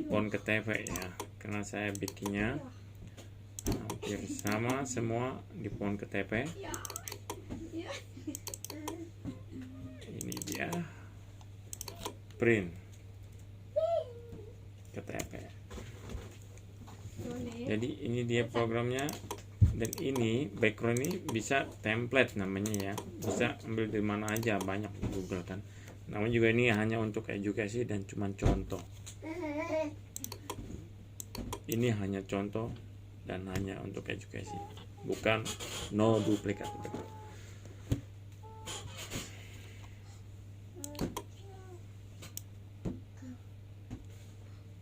pohon KTP ya, karena saya bikinnya hampir sama semua di pohon KTP. Ini dia print KTP. Jadi ini dia programnya, dan ini background ini bisa template namanya ya, bisa ambil dari mana aja, banyak di Google kan. Namun juga ini hanya untuk edukasi dan cuman contoh. Ini hanya contoh dan hanya untuk edukasi, bukan no duplikat.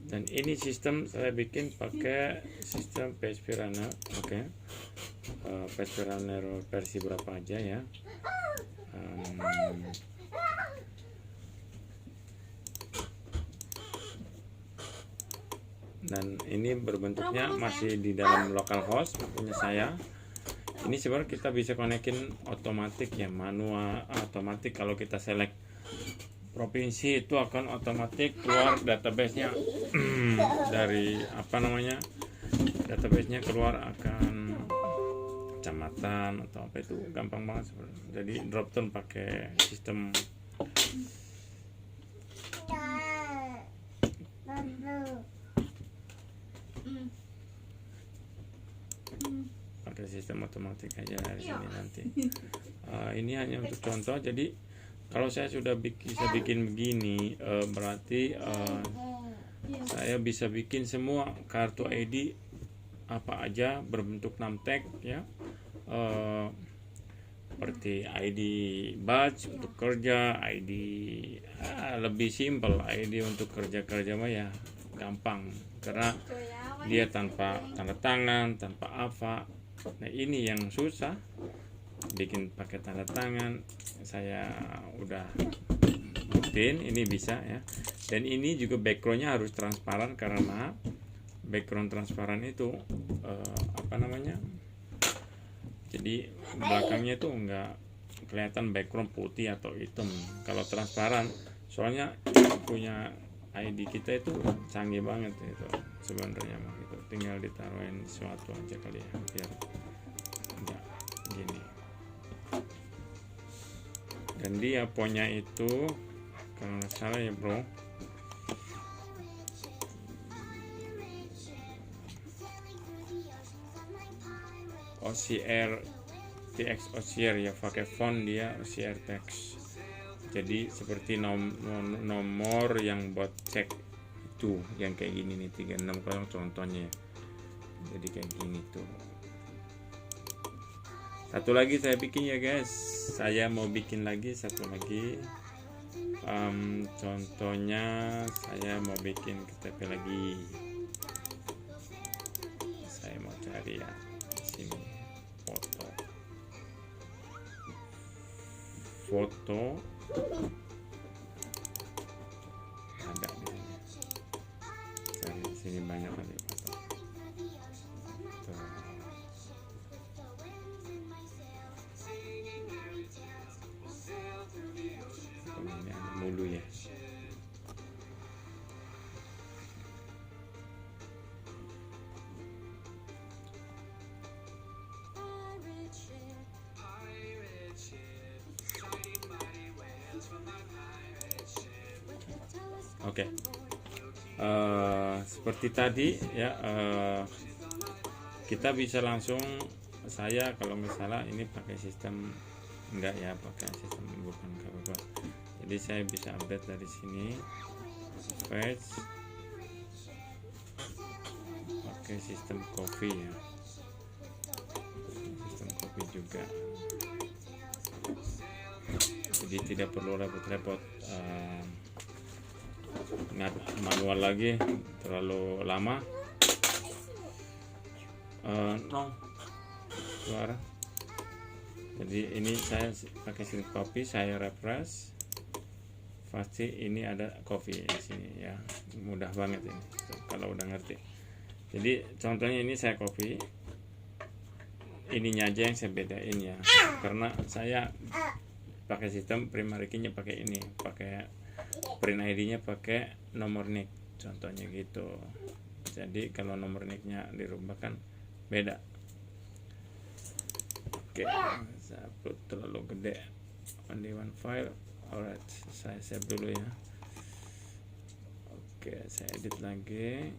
Dan ini sistem saya bikin pakai sistem PHP Runner, oke. PHP Runner versi berapa aja ya? Dan ini berbentuknya masih di dalam localhost punya saya. Ini sebenarnya kita bisa konekin otomatis ya, manual otomatis. Kalau kita select provinsi itu akan otomatis keluar database-nya dari apa namanya, database-nya keluar akan kecamatan atau apa, itu gampang banget sebenarnya. Jadi drop down pakai sistem otomatis aja dari sini nanti. Ini hanya untuk contoh. Jadi kalau saya sudah bisa bikin begini, berarti saya bisa bikin semua kartu ID apa aja berbentuk numtag ya, seperti ID badge untuk kerja, ID lebih simple, ID untuk kerja mah ya gampang karena dia tanpa tanda tangan, tanpa apa. Nah ini yang susah, bikin pakai tanda tangan. Saya udah buktiin ini bisa ya. Dan ini juga backgroundnya harus transparan, karena background transparan itu apa namanya, jadi belakangnya itu enggak kelihatan background putih atau hitam kalau transparan. Soalnya punya ID kita itu canggih banget itu sebenarnya mah, gitu. Tinggal ditaruhin sesuatu aja kali ya, biar enggak gini. Dan dia punya itu kalau nggak salah ya bro, OCR TX OCR ya, pakai font dia OCR text. Jadi seperti nomor yang buat cek itu yang kayak gini nih, 360 contohnya. Jadi kayak gini tuh. Satu lagi saya bikin ya guys, saya mau bikin lagi satu lagi. Contohnya saya mau bikin KTP lagi. Saya mau cari ya di sini foto ada di sini. Cari di sini banyak kali foto. Tuh. Ini ada mulu ya. Oke. Seperti tadi ya, kita bisa langsung, saya kalau misalnya ini pakai sistem enggak ya, pakai sistem bukan apa. Jadi saya bisa update dari sini fetch pakai sistem copy ya, sistem copy juga. Jadi tidak perlu repot-repot manual lagi, terlalu lama. Suara. Jadi ini saya pakai sistem copy, saya refresh, pasti ini ada copy di sini ya, mudah banget ini kalau udah ngerti. Jadi contohnya ini saya copy, ininya aja yang saya bedain ya, karena saya pakai sistem primary key-nya pakai ini, pakai print ID-nya pakai nomor NIC. contohnya gitu. Jadi kalau nomor nicknya dirubah kan beda. Oke, saya upload terlalu gede, only one file. Alright, saya save dulu ya. Oke, saya edit lagi.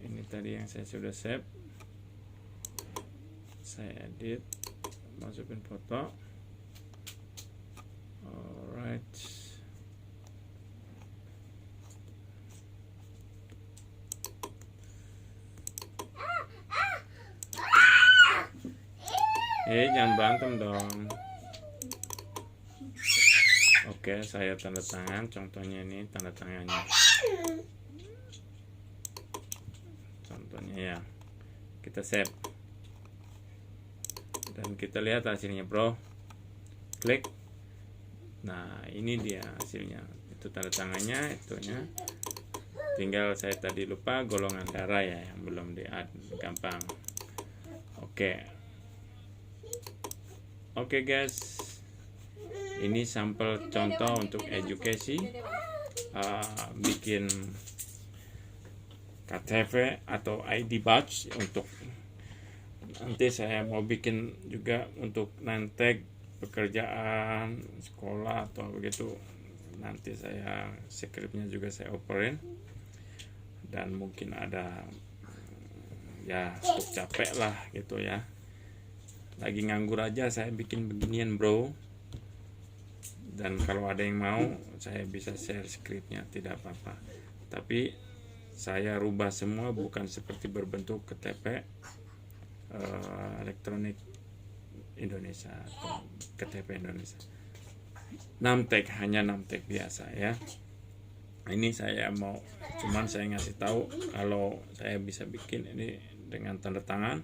Ini tadi yang saya sudah save, saya edit, masukin foto. Alright, jangan berantem dong. Oke, saya tanda tangan. Contohnya ini tanda tangannya. Contohnya ya. Kita save. Dan kita lihat hasilnya, bro. Klik. Nah, ini dia hasilnya. Itu tanda tangannya, itunya. Tinggal saya tadi lupa golongan darah ya, yang belum di-add. Gampang. Oke guys, ini sampel contoh untuk edukasi bikin KTP atau ID badge. Untuk nanti saya mau bikin juga untuk nanti pekerjaan sekolah atau begitu. Nanti saya skripnya juga saya operin, dan mungkin ada ya cukup capek lah gitu ya. Lagi nganggur aja saya bikin beginian, bro. Dan kalau ada yang mau, saya bisa share skripnya, tidak apa-apa. Tapi saya rubah semua, bukan seperti berbentuk KTP elektronik Indonesia atau KTP Indonesia. Namtek, hanya namtek biasa ya. Ini saya mau, cuman saya ngasih tahu kalau saya bisa bikin ini dengan tanda tangan.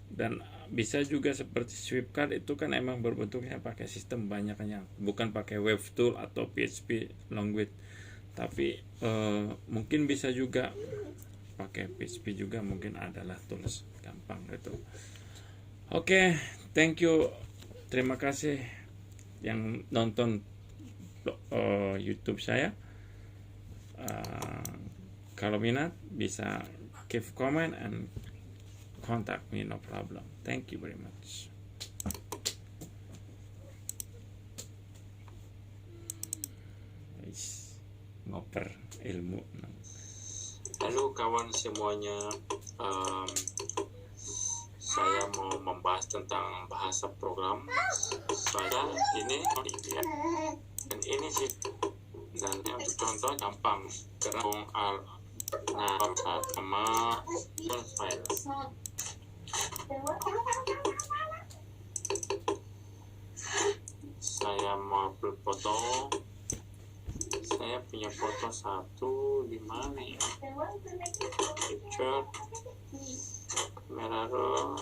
Dan bisa juga seperti swipe card, itu kan emang berbentuknya pakai sistem banyaknya, bukan pakai web tool atau PHP language. Tapi mungkin bisa juga pakai PHP juga, mungkin adalah tools gampang gitu. Oke, thank you, terima kasih yang nonton YouTube saya. Kalau minat bisa give comment and contact me, no problem. Thank you very much. Ngoper ilmu. Halo kawan semuanya, saya mau membahas tentang bahasa program. Saya ini ya, dan ini sih, dan untuk contoh gampang, kerang sama file. Saya mau upload foto. Saya punya foto satu di mana ya? Picture, kamera roll.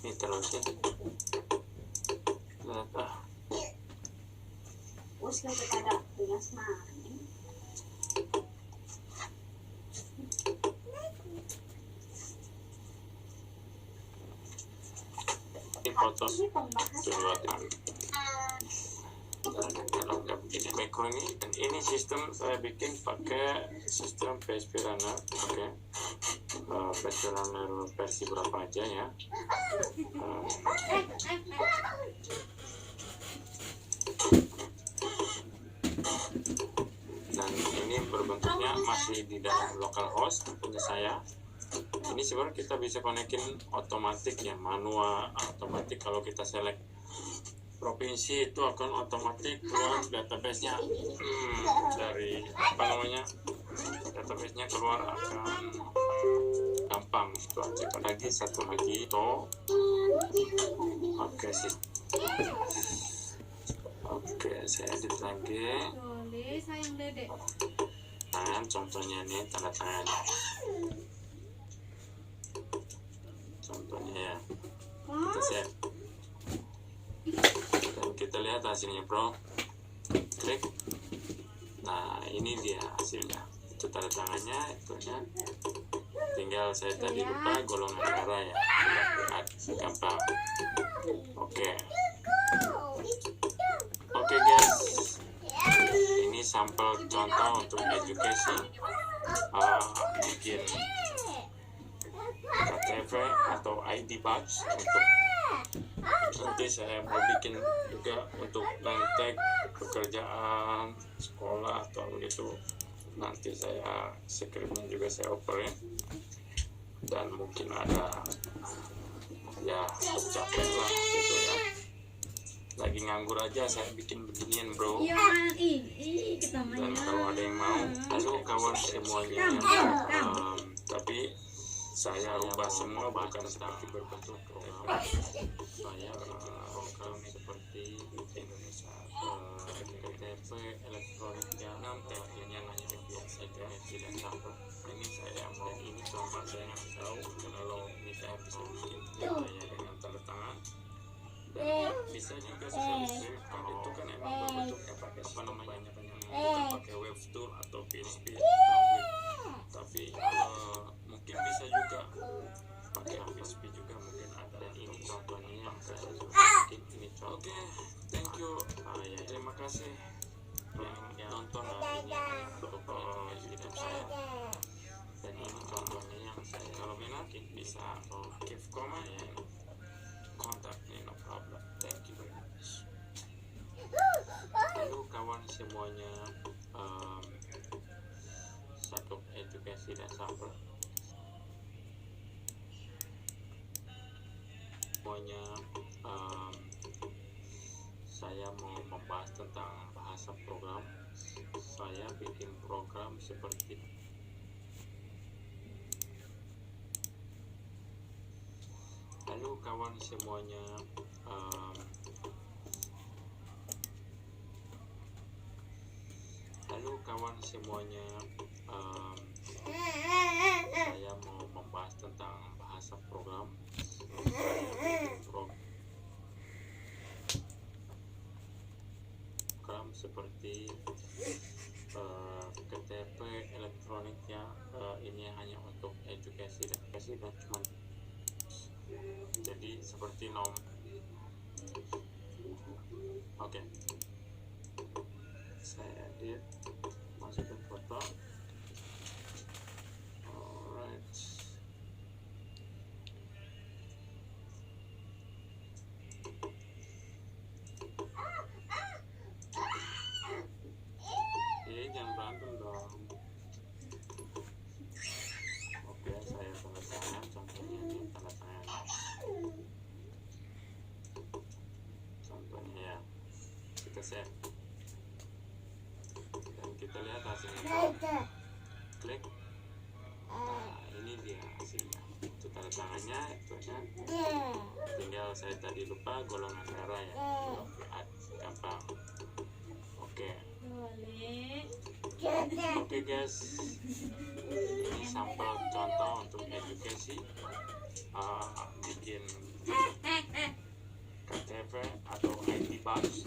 Ini terus ya. Lihat ini foto Macro ini, dan ini sistem saya bikin pakai sistem PHP Runner. Oke, PHP Runner versi berapa aja ya? Dan ini berbentuknya masih di dalam localhost punya saya. Ini sebenarnya kita bisa konekin otomatis ya, manual otomatis. Kalau kita select provinsi itu akan otomatis keluar database-nya dari apa namanya, database-nya keluar akan gampang. Itu aja. Lagi satu lagi itu oke, saya edit lagi. Nah, contohnya ini tanda tangan. Contohnya ya, kita save. Dan kita lihat hasilnya, bro. Klik. Nah, ini dia hasilnya, itu tanda tangannya, itu ya. Tinggal saya tadi lupa golongan darah ya, gampang. Oke guys, ini sampel contoh untuk edukasi bikin KTP atau ID badge. Untuk nanti saya mau bikin juga untuk ngetek pekerjaan sekolah atau begitu, nanti saya skripnya juga saya oper ya. Dan mungkin ada ya capek lah gitu ya, lagi nganggur aja saya bikin beginian bro. Dan kalau ada yang mau, halo kawan semuanya, tapi saya ubah semua bukan seperti berbentuk saya program seperti Indonesia KTP elektronik jangan ini yang hanya biasa saja, tidak sampai ini saya mau ini cuma saya nggak tahu kalau ini saya bisa bikin saya dengan tanda tangan, dan bisa juga sosialisasi itu kan emang berbentuknya pakai apa namanya bukan pakai web tool atau PHP, tapi mungkin bisa juga pakai PHP juga mungkin ada. Dan ini contohnya yang saya bikin ini contoh. Oke, thank you. Terima kasih yang nonton ini untuk YouTube saya. Dan ini contohnya yang saya, kalau minat bisa give comment and contact me, no problem. Thank you very much. Halo kawan semuanya, satu edukasi dan sampel semuanya. Saya mau membahas tentang bahasa program. Saya bikin program seperti halo kawan semuanya, halo kawan semuanya, saya mau membahas tentang bahasa program. Program seperti KTP elektronik ya, ini hanya untuk edukasi dan cuma jadi seperti Oke, saya edit, masukin foto. Alright, jangan berantem dong. Oke, saya tanda tangan, contohnya ini tanda tangan. Contohnya ya, kita save dan kita lihat hasilnya. Klik, nah ini dia hasilnya, itu tanda tangannya, itu ya. Tinggal saya tadi lupa golongan darah ya, gampang. Oke guys, ini sampel contoh untuk edukasi bikin KTP atau ID badge.